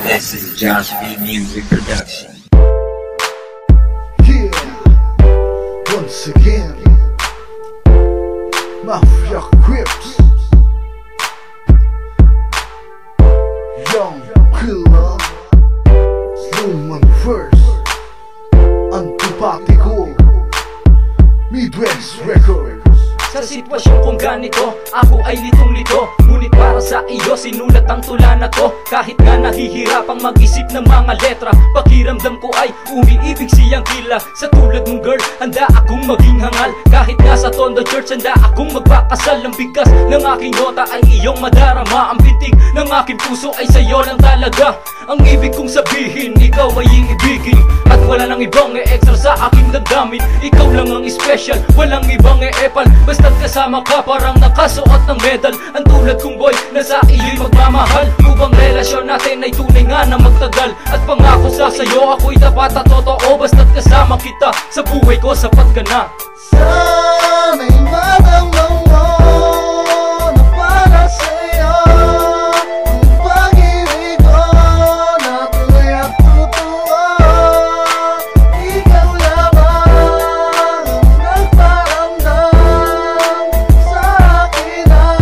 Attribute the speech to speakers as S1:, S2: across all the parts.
S1: This is Josh B Music Production.
S2: Yeah, once again, Mafia Crips, Young Killer, Slowman First, Antipatiko, Midwest Records.
S3: Sa sitwasyon kong ganito, ako ay litong-lito. Ngunit para sa iyo, sinulat ang tula na to. Kahit nga nahihirapang mag-isip ng mga letra, pakiramdam ko ay umiibig siyang kila. Sa tulad mong girl, handa akong maging hangal. Kahit nga sa Tondo Church, handa akong magpakasal. Ang bigas ng aking nota ay iyong madarama. Ang pintig ng aking puso ay sa'yo lang talaga. Ang ibig kong sabihin, ikaw ay iibigin. At wala nang ibang e-extra sa aking damdamin. Ikaw lang ang special, walang ibang e-epal. Basta't kasama ka parang nakasuot ng medal. Ang tulad kong boy na sa iyo'y magmamahal. Upang relasyon natin ay tunay nga na magtagal. At pangako sa sayo ako'y tapat at totoo. Basta't kasama kita sa buhay ko, sapat ka na.
S2: Sana'y madama mo na para sa'yo ang pag-ibig ko na tunay at totoo. Ikaw lamang ang nagparamdam sa akin ng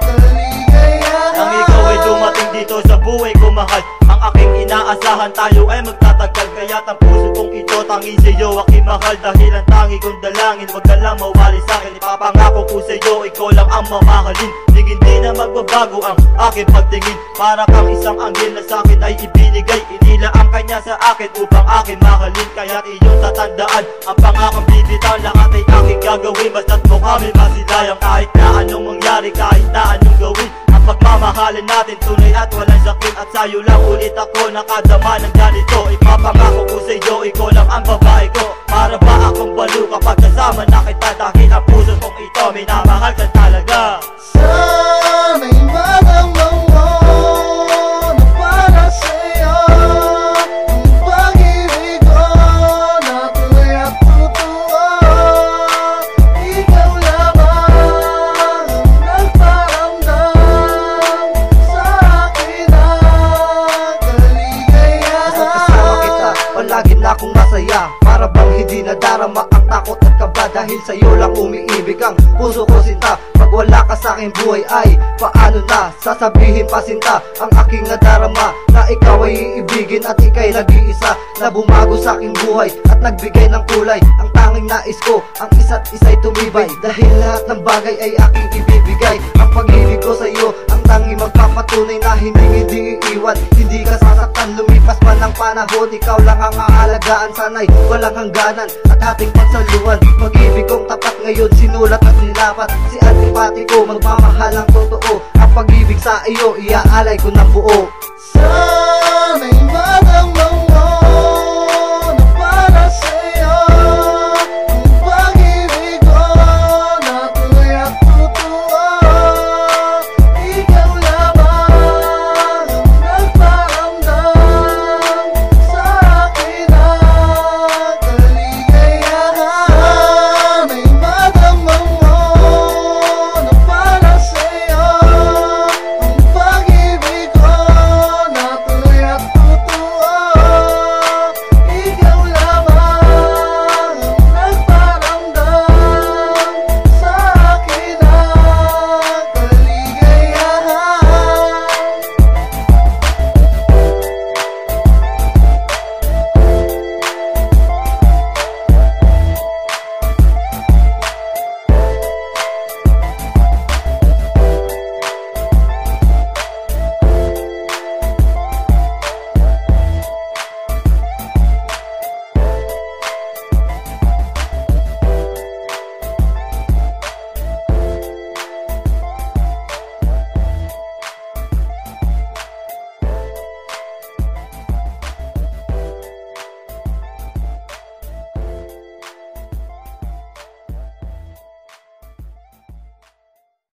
S2: kaligayahan.
S4: Nang ikaw ay dumating dito sa buhay ko, mahal, ang aking inaasahan, tayo ay magtatagal. Kaya't ang puso kong ito tanging sa'yo aking mahal. Dahil ang tangi kong dalangin, wag ka lang mawali sa'kin. Ipapangako ko sa'yo, ikaw lang ang mamahalin. Hindi na magbabago ang aking pagtingin. Para kang isang anghel na sa'kin ay ibinigay. Inila ang kanya sa akin upang aking mahalin. Kaya't iyong tatandaan, ang pangakong bibitaw, lahat ay aking gagawin. Basta't mo kami masilayang kahit na anong mangyari, kahit na anong gawin. Ang pagmamahalin natin tunay at walang sakit. At sa'yo lang ulit ako nakadama ng ganito. Ipapangako ko sa'yo, ikaw lang ang babae ko. Para ba akong balo kapag kasama na kita? Dahil ang puso kong ito minamahal ka talaga.
S2: Sana'y madama mo na para sa'yo ang pag-ibig ko na tunay at totoo. Ikaw lamang ang nagparamdam sa akin ng kaligayahan.
S5: Basta't kasama kita, palagi na akong masaya. Para bang hindi nadarama ang takot at kaba. Dahil sa'yo lang umiibig ang puso ko, sinta. Pag wala ka sa'king buhay ay paano na? Sasabihin pa sinta ang aking nadarama, na ikaw ay iibigin at ika'y nag-iisa, na bumago sa'king buhay at nagbigay ng kulay. Ang tanging nais ko, ang isa't isa'y tumibay. Dahil lahat ng bagay ay aking ibibigay. Ang pag-ibig ko sa'yo, ang tanging magpapatunay na hindi iiwan. Hindi ka sasaktan, lumipas man ang panahon. Ikaw lang ang aalagaan, sana'y walang hangganan at ating pagsaluhan. Pag-ibig kong tapat ngayon, sinulat at nilapat. Si Antipatiko, magmamahal ang totoo. Ang pag-ibig sa iyo, iaalay ko ng buo.